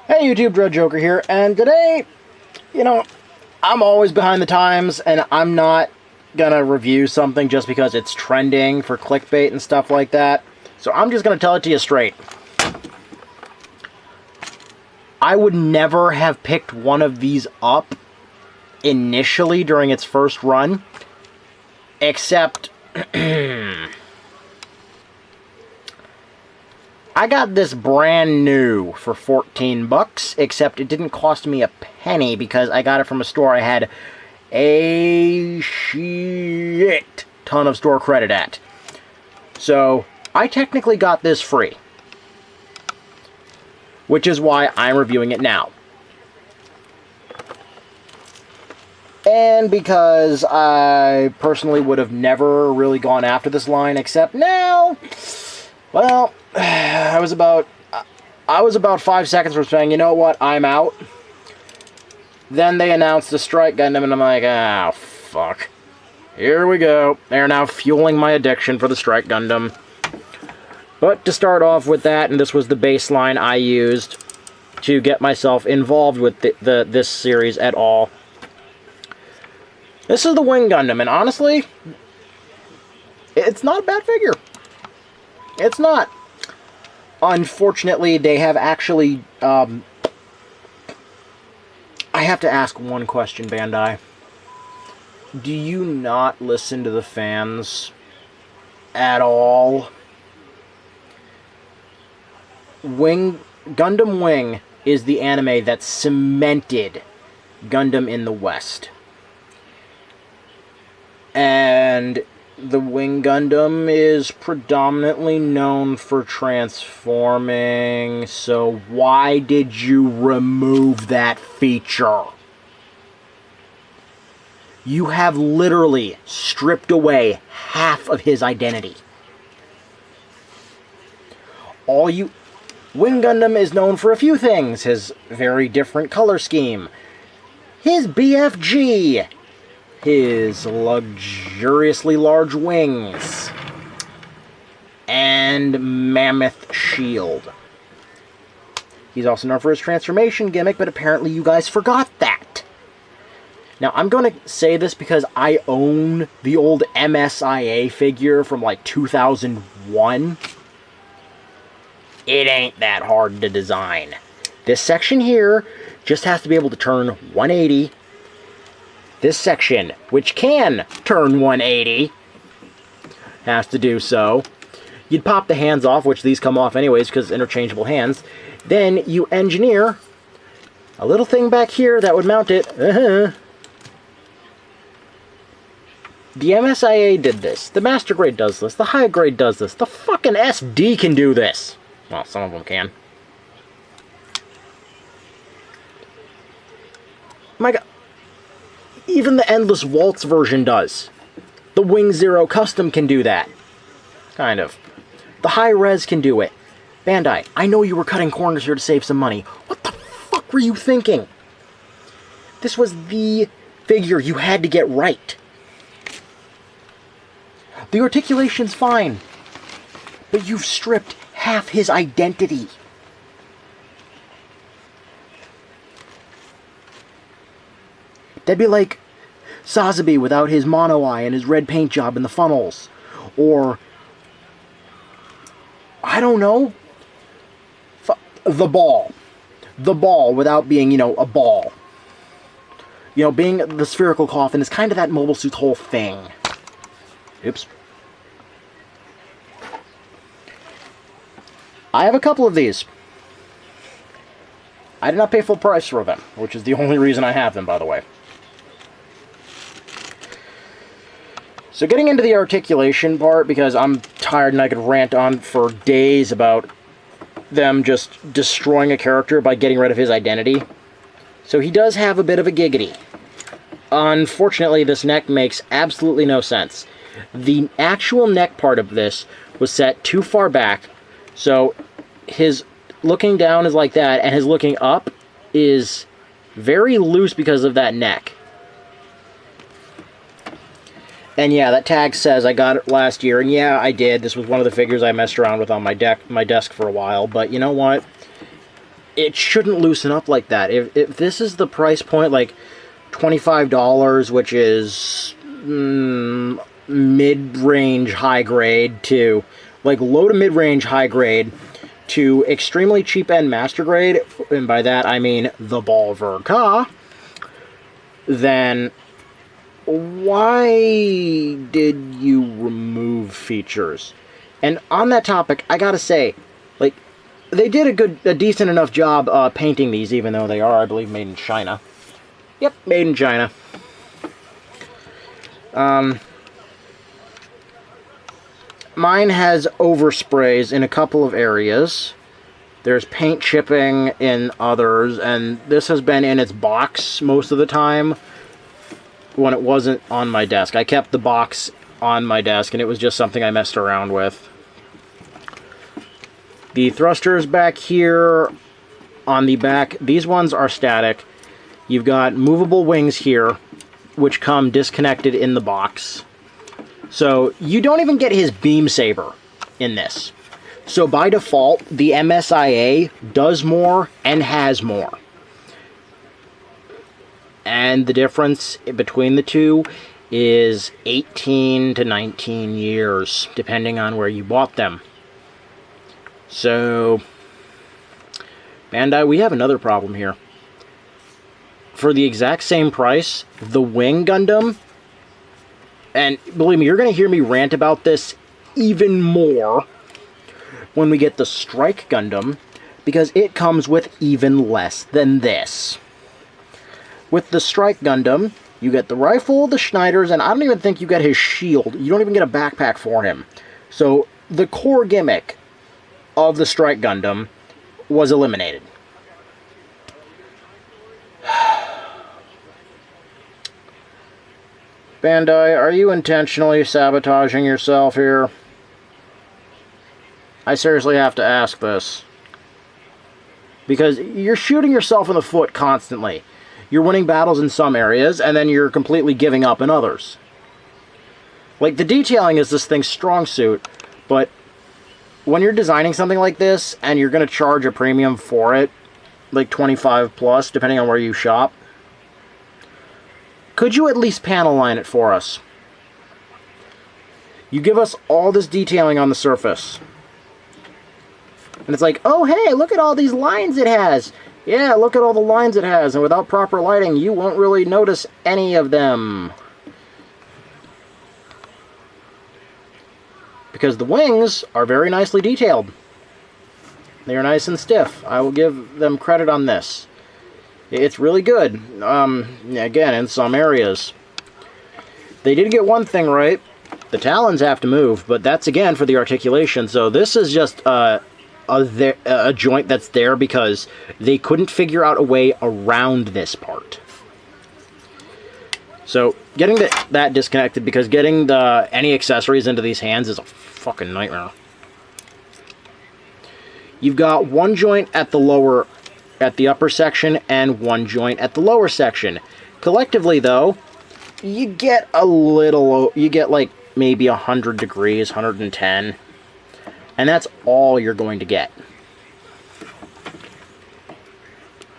Hey YouTube, Dread Joker here, and today, I'm always behind the times, and I'm not gonna review something just because it's trending for clickbait and stuff like that. So I'm just gonna tell it to you straight. I would never have picked one of these up initially during its first run, except I got this brand new for 14 bucks, except it didn't cost me a penny because I got it from a store I had a shit ton of store credit at. So, I technically got this free, which is why I'm reviewing it now. And because I personally would have never really gone after this line, except now, well, I was about 5 seconds from saying, you know what, I'm out. Then they announced the Strike Gundam, and I'm like, ah, fuck. Here we go. They're now fueling my addiction for the Strike Gundam. But to start off with that, and this was the baseline I used to get myself involved with this series at all. This is the Wing Gundam, and honestly, it's not a bad figure. It's not. Unfortunately, they have actually, I have to ask one question, Bandai. Do you not listen to the fans at all? Gundam Wing is the anime that cemented Gundam in the West. And the Wing Gundam is predominantly known for transforming, so why did you remove that feature? You have literally stripped away half of his identity. Wing Gundam is known for a few things. His very different color scheme. His BFG. His luxuriously large wings, and mammoth shield. He's also known for his transformation gimmick, but apparently you guys forgot that. Now, I'm going to say this because I own the old MSIA figure from like 2001. It ain't that hard to design. This section here just has to be able to turn 180. This section, which can turn 180, has to do so. You'd pop the hands off, which these come off anyways because interchangeable hands. Then you engineer a little thing back here that would mount it. The MSIA did this. The Master Grade does this. The High Grade does this. The fucking SD can do this. Well, some of them can. My God. Even the Endless Waltz version does. The Wing Zero Custom can do that. Kind of. The High Res can do it. Bandai, I know you were cutting corners here to save some money. What the fuck were you thinking? This was the figure you had to get right. The articulation's fine. But you've stripped half his identity. That'd be like Sazabi without his mono eye and his red paint job and the funnels. Or, I don't know, the ball. The ball without being, a ball. Being the spherical coffin is kind of that Mobile Suit's whole thing. Oops. I have a couple of these. I did not pay full price for them, which is the only reason I have them, by the way. So getting into the articulation part, because I'm tired and I could rant on for days about them just destroying a character by getting rid of his identity. So he does have a bit of a giggity. Unfortunately, this neck makes absolutely no sense. The actual neck part of this was set too far back, so his looking down is like that, and his looking up is very loose because of that neck. And yeah, that tag says I got it last year, and yeah, I did. This was one of the figures I messed around with on my desk for a while, but you know what? it shouldn't loosen up like that. If this is the price point, like $25, which is mid-range high grade to, like, low to mid-range high grade to extremely cheap end master grade, and by that I mean the Balverka, then why did you remove features? And on that topic, I gotta say, like, they did a decent enough job painting these, even though they are, I believe, made in China. Yep, made in China. Mine has oversprays in a couple of areas. There's paint chipping in others, and this has been in its box most of the time when it wasn't on my desk. I kept the box on my desk, and it was just something I messed around with. The thrusters back here on the back, these ones are static. You've got movable wings here, which come disconnected in the box. So you don't even get his beam saber in this. So by default, the MSIA does more and has more. And the difference between the two is 18 to 19 years, depending on where you bought them. So, Bandai, we have another problem here. For the exact same price, the Wing Gundam, and believe me, you're going to hear me rant about this even more when we get the Strike Gundam, because it comes with even less than this. With the Strike Gundam, you get the rifle, the Schneiders, and I don't even think you get his shield. You don't even get a backpack for him. So, the core gimmick of the Strike Gundam was eliminated. Bandai, are you intentionally sabotaging yourself here? I seriously have to ask this. Because you're shooting yourself in the foot constantly. You're winning battles in some areas, and then you're completely giving up in others. Like, the detailing is this thing's strong suit, but when you're designing something like this, and you're going to charge a premium for it, like 25 plus, depending on where you shop, could you at least panel line it for us? You give us all this detailing on the surface. And it's like, oh hey, look at all these lines it has. Yeah, look at all the lines it has. And without proper lighting, you won't really notice any of them. Because the wings are very nicely detailed. They are nice and stiff. I will give them credit on this. It's really good. Again, in some areas. They did get one thing right. The talons have to move, but that's again for the articulation. So this is just a joint that's there because they couldn't figure out a way around this part. So getting that disconnected, because getting any accessories into these hands is a fucking nightmare. You've got one joint at the upper section and one joint at the lower section. Collectively, though, you get like maybe 100 degrees, 110, and that's all you're going to get.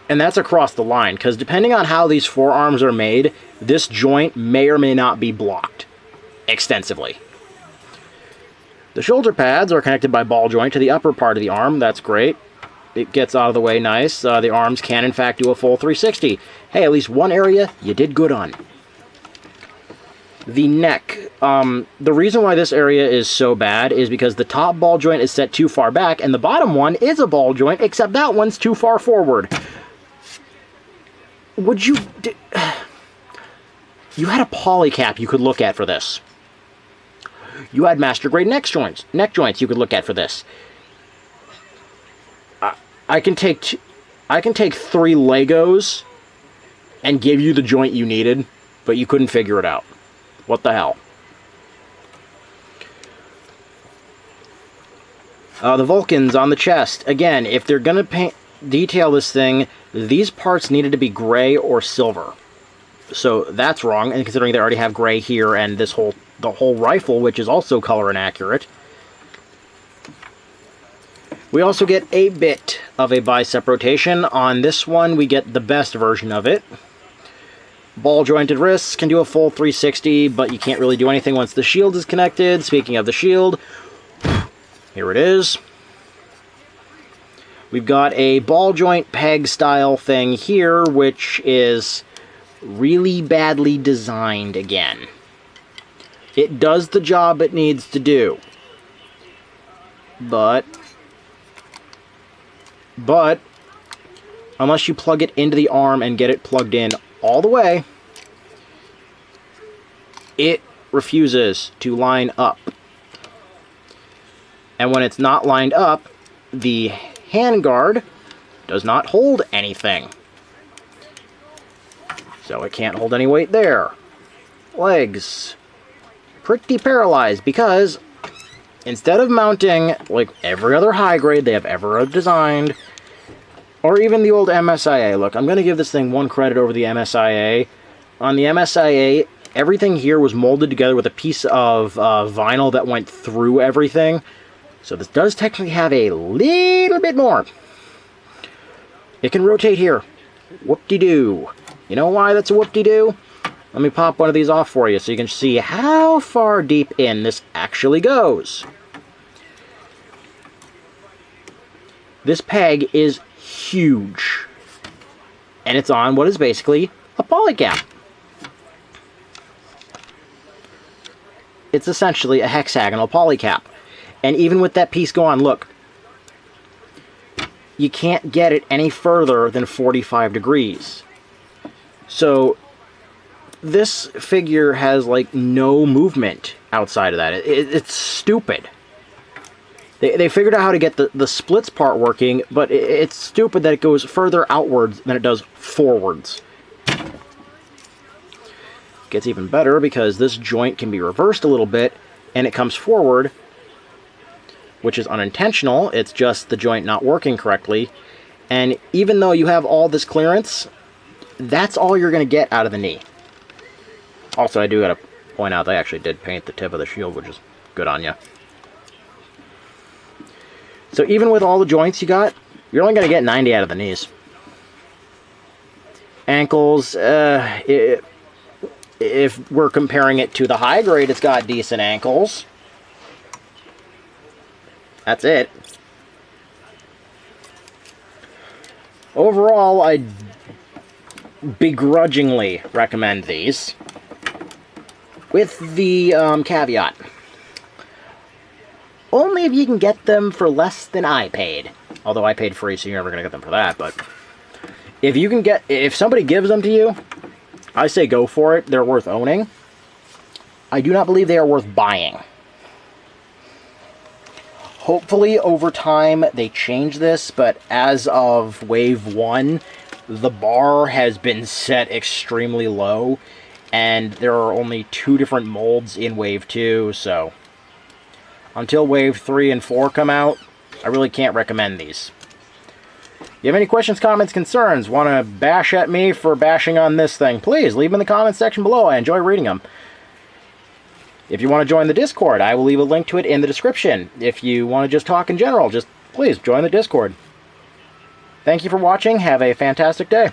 And that's across the line, because depending on how these forearms are made, this joint may or may not be blocked extensively. The shoulder pads are connected by ball joint to the upper part of the arm. That's great. It gets out of the way nice. The arms can, in fact, do a full 360. Hey, at least one area you did good on. The neck. The reason why this area is so bad is because the top ball joint is set too far back, and the bottom one is a ball joint, except that one's too far forward. You had a polycap you could look at for this. You had master grade neck joints you could look at for this. I can take 3 Legos and give you the joint you needed, but you couldn't figure it out. What the hell? The Vulcans on the chest. Again, if they're going to detail this thing, these parts needed to be gray or silver. So that's wrong, and considering they already have gray here and the whole rifle, which is also color inaccurate. We also get a bit of a bicep rotation. On this one, we get the best version of it. Ball jointed wrists, can do a full 360, but you can't really do anything once the shield is connected. Speaking of the shield, here it is. We've got a ball joint peg style thing here, which is really badly designed again. It does the job it needs to do. But unless you plug it into the arm and get it plugged in all the way, it refuses to line up. And when it's not lined up, the handguard does not hold anything. So it can't hold any weight there. Legs. Pretty paralyzed because instead of mounting like every other high grade they have ever designed, or even the old MSIA. Look, I'm going to give this thing one credit over the MSIA. On the MSIA, everything here was molded together with a piece of vinyl that went through everything. So this does technically have a little bit more. It can rotate here. Whoop-de-doo. You know why that's a whoop-de-doo? Let me pop one of these off for you so you can see how far deep in this actually goes. This peg is huge. And it's on what is basically a polycap. It's essentially a hexagonal polycap. And even with that piece going, look, you can't get it any further than 45 degrees. So this figure has like no movement outside of that. It's stupid. They figured out how to get the splits part working, but it's stupid that it goes further outwards than it does forwards. Gets even better because this joint can be reversed a little bit and it comes forward, which is unintentional. It's just the joint not working correctly. And even though you have all this clearance, that's all you're going to get out of the knee. Also, I do got to point out they actually did paint the tip of the shield, which is good on you. So even with all the joints you got, you're only going to get 90 out of the knees. Ankles, if we're comparing it to the high grade, it's got decent ankles. That's it. Overall, I begrudgingly recommend these, with the caveat. Only if you can get them for less than I paid. Although I paid free, so you're never going to get them for that. But if you can get, if somebody gives them to you, I say go for it. They're worth owning. I do not believe they are worth buying. Hopefully, over time, they change this. But as of Wave 1, the bar has been set extremely low. And there are only 2 different molds in Wave 2, so until Wave 3 and 4 come out, I really can't recommend these. If you have any questions, comments, concerns, want to bash at me for bashing on this thing, please leave them in the comments section below. I enjoy reading them. If you want to join the Discord, I will leave a link to it in the description. If you want to just talk in general, just please join the Discord. Thank you for watching. Have a fantastic day.